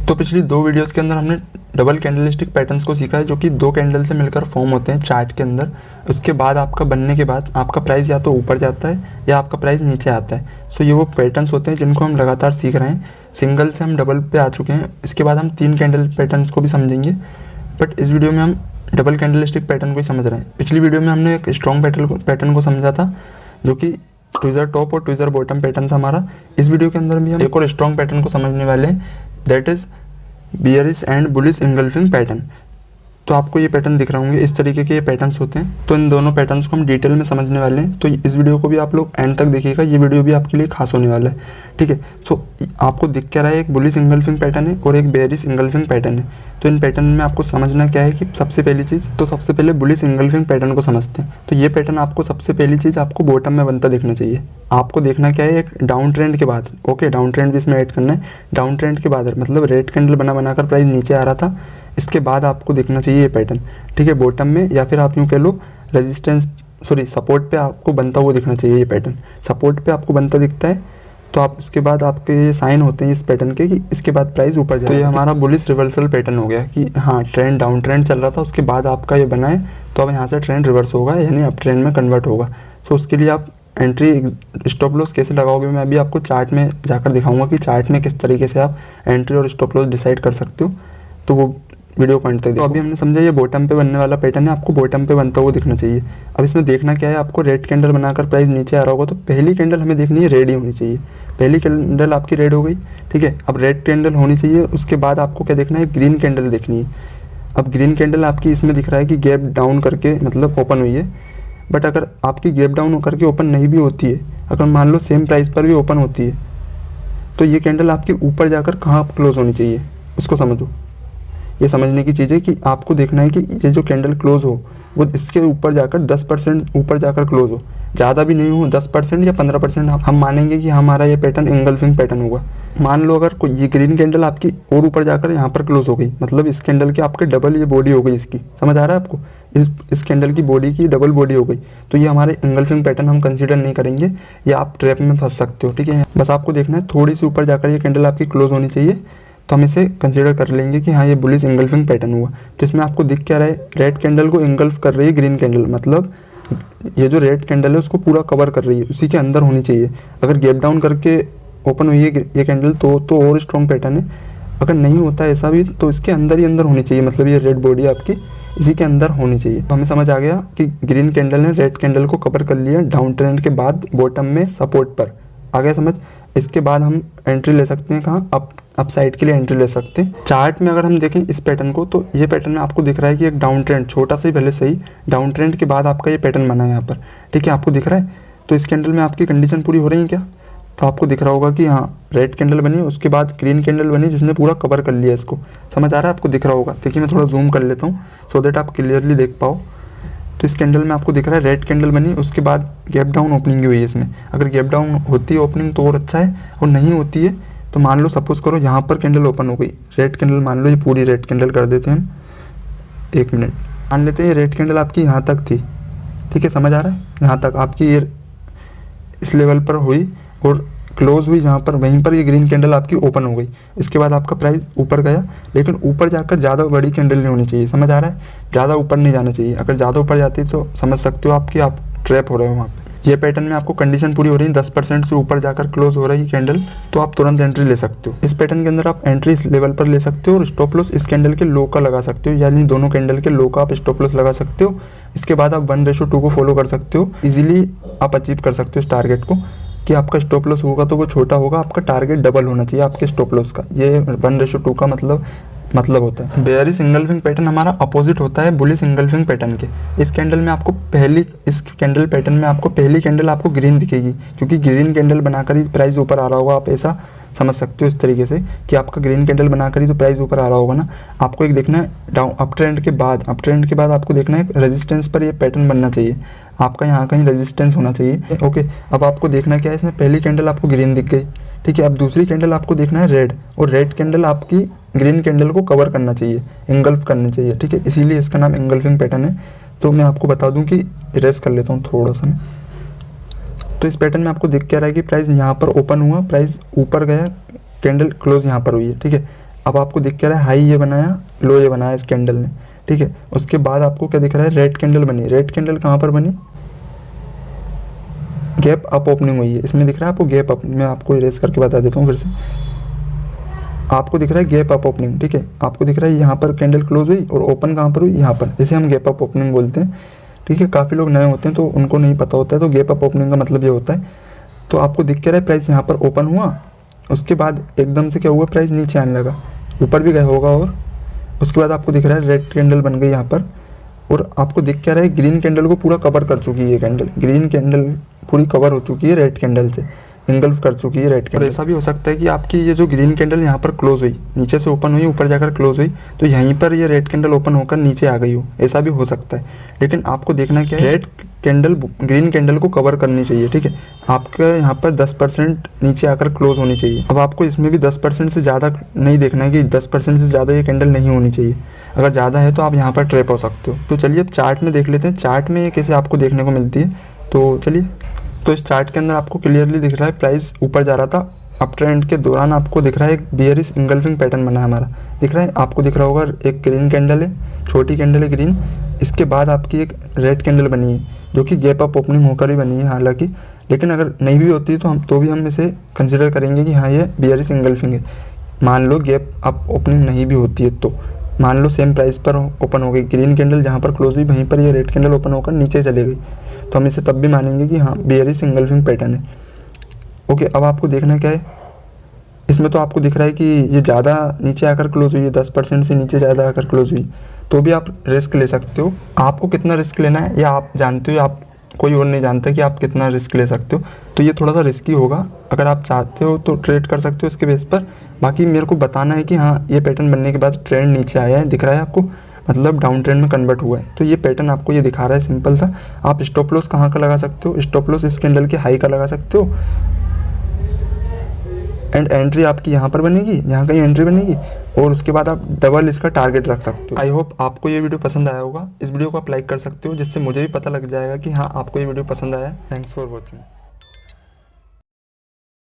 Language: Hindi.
तो पिछली 2 वीडियोस के अंदर हमने डबल कैंडलस्टिक पैटर्न्स को सीखा है, जो कि 2 कैंडल से मिलकर फॉर्म होते हैं चार्ट के अंदर। उसके बाद आपका बनने के बाद आपका प्राइस या तो ऊपर जाता है या आपका प्राइस नीचे आता है। सो ये वो पैटर्न्स होते हैं जिनको हम लगातार सीख रहे हैं। सिंगल से हम डबल पे आ चुके हैं, इसके बाद हम 3 कैंडल पैटर्न्स को भी समझेंगे, बट इस वीडियो में हम डबल कैंडलस्टिक पैटर्न को ही समझ रहे हैं। पिछली वीडियो में हमने एक स्ट्रॉन्ग पैटर्न को समझा था, जो कि ट्विज़र टॉप और ट्विज़र बॉटम पैटर्न था हमारा। इस वीडियो के अंदर भी हम एक और स्ट्रॉन्ग पैटर्न को समझने वाले हैं, that is bearish and bullish engulfing pattern. तो आपको ये पैटर्न दिख रहे होंगे, इस तरीके के ये पैटर्न्स होते हैं। तो इन दोनों पैटर्न्स को हम डिटेल में समझने वाले हैं, तो इस वीडियो को भी आप लोग एंड तक देखिएगा, ये वीडियो भी आपके लिए खास होने वाला है, ठीक है। सो आपको दिख क्या रहा है, एक बुलिश इंगल्फिंग पैटर्न है और एक बेयरिश इंगल्फिंग पैटर्न है। तो इन पैटर्न में आपको समझना क्या है कि सबसे पहली चीज़, तो सबसे पहले बुलिश इंगल्फिंग पैटर्न को समझते हैं। तो ये पैटर्न आपको सबसे पहली चीज़ आपको बॉटम में बनता दिखना चाहिए। आपको देखना क्या है, एक डाउन ट्रेंड के बाद, ओके, डाउन ट्रेंड भी इसमें ऐड करना है। डाउन ट्रेंड के बाद मतलब रेड कैंडल बनाकर प्राइस नीचे आ रहा था, इसके बाद आपको देखना चाहिए ये पैटर्न, ठीक है, बॉटम में, या फिर आप यूँ कह लो सपोर्ट पे आपको बनता हुआ दिखना चाहिए। ये पैटर्न सपोर्ट पे आपको बनता दिखता है, तो आप इसके बाद आपके ये साइन होते हैं इस पैटर्न के कि इसके बाद प्राइस ऊपर जाए। तो ये हमारा बुलिश रिवर्सल पैटर्न हो गया कि हाँ, ट्रेंड डाउन ट्रेंड चल रहा था, उसके बाद आपका ये बना है, तो अब यहाँ से ट्रेंड रिवर्स होगा, यानी अप ट्रेंड में कन्वर्ट होगा। तो उसके लिए आप एंट्री स्टॉप लॉस कैसे लगाओगे, मैं अभी आपको चार्ट में जाकर दिखाऊंगा कि चार्ट में किस तरीके से आप एंट्री और स्टॉप लॉस डिसाइड कर सकते हो। तो वो वीडियो को अंत तक देखो। तो अभी हमने समझा ये बॉटम पे बनने वाला पैटर्न है, आपको बॉटम पे बनता हुआ दिखना चाहिए। अब इसमें देखना क्या है, आपको रेड कैंडल बनाकर प्राइस नीचे आ रहा होगा, तो पहली कैंडल हमें देखनी है रेड ही होनी चाहिए। पहली कैंडल आपकी रेड हो गई, ठीक है। अब रेड कैंडल होनी चाहिए, उसके बाद आपको क्या देखना है, ग्रीन कैंडल देखनी है। अब ग्रीन कैंडल आपकी इसमें दिख रहा है कि गैप डाउन करके मतलब ओपन हुई है, बट अगर आपकी गैप डाउन करके ओपन नहीं भी होती है, अगर मान लो सेम प्राइस पर भी ओपन होती है, तो ये कैंडल आपकी ऊपर जाकर कहाँ क्लोज होनी चाहिए, उसको समझो। ये समझने की चीज़ है कि आपको देखना है कि ये जो कैंडल क्लोज हो वो इसके ऊपर जाकर 10% ऊपर जाकर क्लोज हो, ज़्यादा भी नहीं हो, 10% या 15% हम मानेंगे कि हमारा ये पैटर्न इंगल्फिंग पैटर्न होगा। मान लो अगर कोई ये ग्रीन कैंडल आपकी और ऊपर जाकर यहाँ पर क्लोज हो गई, मतलब इस कैंडल के आपके डबल ये बॉडी हो गई इसकी, समझ आ रहा है आपको, इस कैंडल की बॉडी की डबल बॉडी हो गई, तो ये हमारे इंगल्फिंग पैटर्न हम कंसीडर नहीं करेंगे, या आप ट्रैप में फंस सकते हो, ठीक है। बस आपको देखना है थोड़ी सी ऊपर जाकर ये कैंडल आपकी क्लोज होनी चाहिए, तो हम इसे कंसीडर कर लेंगे कि हाँ, ये बुलिश इंगल्फिंग पैटर्न हुआ। तो इसमें आपको दिख क्या रहा है, रेड कैंडल को इंगल्फ कर रही है ग्रीन कैंडल, मतलब ये जो रेड कैंडल है उसको पूरा कवर कर रही है, उसी के अंदर होनी चाहिए। अगर गैप डाउन करके ओपन हुई है ये कैंडल तो और स्ट्रॉन्ग पैटर्न है। अगर नहीं होता ऐसा भी, तो इसके अंदर ही अंदर होनी चाहिए, मतलब ये रेड बॉडी आपकी इसी के अंदर होनी चाहिए। तो हमें समझ आ गया कि ग्रीन कैंडल ने रेड कैंडल को कवर कर लिया डाउन ट्रेंड के बाद बॉटम में सपोर्ट पर, आ गया समझ। इसके बाद हम एंट्री ले सकते हैं कहाँ, अप साइड के लिए एंट्री ले सकते हैं। चार्ट में अगर हम देखें इस पैटर्न को, तो ये पैटर्न में आपको दिख रहा है कि एक डाउन ट्रेंड, छोटा सा ही भले सही, डाउन ट्रेंड के बाद आपका ये पैटर्न बना है यहाँ पर, ठीक है, आपको दिख रहा है। तो इस कैंडल में आपकी कंडीशन पूरी हो रही है क्या, तो आपको दिख रहा होगा कि हाँ, रेड कैंडल बनी, उसके बाद ग्रीन कैंडल बनी जिसने पूरा कवर कर लिया इसको, समझ आ रहा है, आपको दिख रहा होगा। देखिए मैं थोड़ा जूम कर लेता हूँ सो दैट आप क्लियरली देख पाओ। तो इस कैंडल में आपको दिख रहा है रेड कैंडल बनी, उसके बाद गैप डाउन ओपनिंग हुई है इसमें। अगर गैप डाउन होती है ओपनिंग तो और अच्छा है, और नहीं होती है तो मान लो सपोज करो यहाँ पर कैंडल ओपन हो गई, रेड कैंडल मान लो, ये पूरी रेड कैंडल कर देते हैं हम, 1 मिनट मान लेते हैं, रेड कैंडल आपकी यहाँ तक थी, ठीक है, समझ आ रहा है, यहाँ तक आपकी ये इस लेवल पर हुई और क्लोज हुई जहाँ पर, वहीं पर ये ग्रीन कैंडल आपकी ओपन हो गई। इसके बाद आपका प्राइस ऊपर गया, लेकिन ऊपर जाकर ज़्यादा बड़ी कैंडल नहीं होनी चाहिए, समझ आ रहा है, ज़्यादा ऊपर नहीं जाना चाहिए। अगर ज़्यादा ऊपर जाती है तो समझ सकते हो आपकी आप ट्रैप हो रहे हो वहाँ पे। ये पैटर्न में आपको कंडीशन पूरी हो रही है, 10% से ऊपर जाकर क्लोज हो रही है कैंडल, तो आप तुरंत एंट्री ले सकते हो। इस पैटर्न के अंदर आप एंट्री इस लेवल पर ले सकते हो और स्टॉप लॉस इस कैंडल के लो का लगा सकते हो, यानी दोनों कैंडल के लो का आप स्टॉप लॉस लगा सकते हो। इसके बाद आप 1:2 को फॉलो कर सकते हो, इजीली आप अचीव कर सकते हो इस टारगेट को, कि आपका स्टॉप लॉस होगा तो वो छोटा होगा, आपका टारगेट डबल होना चाहिए आपके स्टॉप लॉस का। ये 1:2 का मतलब होता है। बेयरिश इंगल्फिंग पैटर्न हमारा अपोजिट होता है बुलिश इंगल्फिंग पैटर्न के। इस कैंडल में आपको इस कैंडल पैटर्न में आपको पहली कैंडल आपको ग्रीन दिखेगी, क्योंकि ग्रीन कैंडल बनाकर ही प्राइस ऊपर आ रहा होगा, आप ऐसा समझ सकते हो इस तरीके से कि आपका ग्रीन कैंडल बनाकर ही तो प्राइस ऊपर आ रहा होगा ना। आपको एक देखना है डाउन अप ट्रेंड के बाद आपको देखना है रेजिस्टेंस पर ये पैटर्न बनना चाहिए, आपका यहाँ कहीं रेजिस्टेंस होना चाहिए, ओके। अब आपको देखना क्या है, इसमें पहली कैंडल आपको ग्रीन दिख गई, ठीक है। अब दूसरी कैंडल आपको देखना है रेड, और रेड कैंडल आपकी ग्रीन कैंडल को कवर करना चाहिए, इंगल्फ करनी चाहिए, ठीक है, इसीलिए इसका नाम इंगल्फिंग पैटर्न है। तो मैं आपको बता दूं कि इरेज कर लेता हूँ थोड़ा सा मैं। तो इस पैटर्न में आपको दिख क्या रहा है कि प्राइस यहाँ पर ओपन हुआ, प्राइस ऊपर गया, कैंडल क्लोज यहाँ पर हुई है, ठीक है। अब आपको दिख क्या रहा है, हाई ये बनाया, लो ये बनाया इस कैंडल ने, ठीक है। उसके बाद आपको क्या दिख रहा है, रेड कैंडल बनी। रेड कैंडल कहाँ पर बनी, गैप अप ओपनिंग हुई है, इसमें दिख रहा है आपको गैप अप। मैं आपको इरेज करके बता देता हूँ फिर से। आपको दिख रहा है गैप अप ओपनिंग, ठीक है। आपको दिख रहा है यहाँ पर कैंडल क्लोज हुई और ओपन कहाँ पर हुई, यहाँ पर, इसे हम गैप अप ओपनिंग बोलते हैं, ठीक है। काफ़ी लोग नए होते हैं तो उनको नहीं पता होता है, तो गैप अप ओपनिंग का मतलब ये होता है। तो आपको दिख क्या रहा है, प्राइस यहाँ पर ओपन हुआ, उसके बाद एकदम से क्या हुआ, प्राइस नीचे आने लगा, ऊपर भी गया होगा, और उसके बाद आपको दिख रहा है रेड कैंडल बन गई यहाँ पर, और आपको दिख क्या रहा है, ग्रीन कैंडल को पूरा कवर कर चुकी है ये कैंडल। ग्रीन कैंडल पूरी कवर हो चुकी है रेड कैंडल से, इंगल्फ कर चुकी है रेड कैंडल। ऐसा भी हो सकता है कि आपकी ये जो ग्रीन कैंडल यहाँ पर क्लोज हुई, नीचे से ओपन हुई, ऊपर जाकर क्लोज हुई, तो यहीं पर ये रेड कैंडल ओपन होकर नीचे आ गई हो, ऐसा भी हो सकता है। लेकिन आपको देखना क्या है, रेड कैंडल ग्रीन कैंडल को कवर करनी चाहिए, ठीक है। आपके यहाँ पर 10% नीचे आकर क्लोज होनी चाहिए। अब आपको इसमें भी 10% से ज़्यादा नहीं देखना है कि 10% से ज़्यादा ये कैंडल नहीं होनी चाहिए। अगर ज़्यादा है तो आप यहाँ पर ट्रैप हो सकते हो। तो चलिए अब चार्ट में देख लेते हैं, चार्ट में ये कैसे आपको देखने को मिलती है। तो चलिए, तो इस चार्ट के अंदर आपको क्लियरली दिख रहा है प्राइस ऊपर जा रहा था, अप ट्रेंड के दौरान आपको दिख रहा है एक बियरिश इंगल्फिंग पैटर्न बना है हमारा, दिख रहा है आपको, दिख रहा होगा। एक ग्रीन कैंडल है, छोटी कैंडल है ग्रीन, इसके बाद आपकी एक रेड कैंडल बनी है जो कि गैप अप ओपनिंग होकर ही बनी है हालांकि, लेकिन अगर नहीं भी होती तो हम इसे कंसिडर करेंगे कि हाँ ये बियरिश इंगल्फिंग है। मान लो गैप अप ओपनिंग नहीं भी होती है तो मान लो सेम प्राइस पर ओपन हो गई, ग्रीन कैंडल जहाँ पर क्लोज हुई वहीं पर ये रेड कैंडल ओपन होकर नीचे चले गई, तो हम इसे तब भी मानेंगे कि हाँ बियरिश इंगल्फिंग पैटर्न है। ओके, अब आपको देखना क्या है, इसमें तो आपको दिख रहा है कि ये ज़्यादा नीचे आकर क्लोज हुई है, 10% से नीचे ज़्यादा आकर क्लोज हुई, तो भी आप रिस्क ले सकते हो। आपको कितना रिस्क लेना है या आप जानते हो, आप कोई और नहीं जानता कि आप कितना रिस्क ले सकते हो। तो ये थोड़ा सा रिस्की होगा, अगर आप चाहते हो तो ट्रेड कर सकते हो इसके बेस पर। बाकी मेरे को बताना है कि हाँ ये पैटर्न बनने के बाद ट्रेंड नीचे आया है, दिख रहा है आपको, मतलब डाउन ट्रेंड में कन्वर्ट हुआ है। तो ये पैटर्न आपको ये दिखा रहा है सिंपल सा। आप स्टॉप लॉस कहाँ का लगा सकते हो, स्टॉप लॉस इस कैंडल के हाई का लगा सकते हो, एंड एंट्री आपकी यहाँ पर बनेगी, यहाँ कहीं एंट्री बनेगी, और उसके बाद आप डबल इसका टारगेट रख सकते हो। आई होप आपको ये वीडियो पसंद आया होगा। इस वीडियो को आप लाइक कर सकते हो, जिससे मुझे भी पता लग जाएगा कि हाँ आपको ये वीडियो पसंद आया। Thanks for watching.